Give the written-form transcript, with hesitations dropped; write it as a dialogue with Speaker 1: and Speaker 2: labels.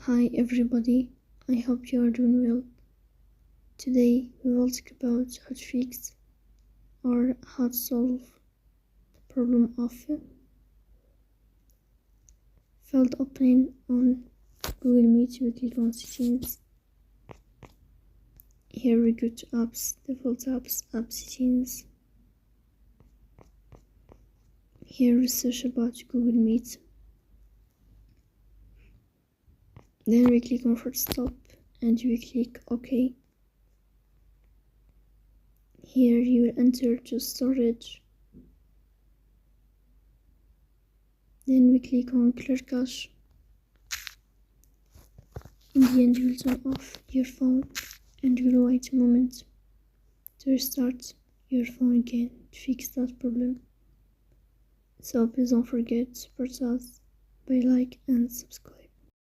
Speaker 1: Hi everybody, I hope you are doing well. Today we will talk about how to fix or how to solve the problem of failed opening on Google Meet. We click on settings. Here we go to apps, default apps, app settings. Here we search about Google Meet. Then we click on forward stop and we click OK. Here you will enter to storage. Then we click on clear cache. In the end you will turn off your phone and you will wait a moment to restart your phone again to fix that problem. So please don't forget to support us by like and subscribe.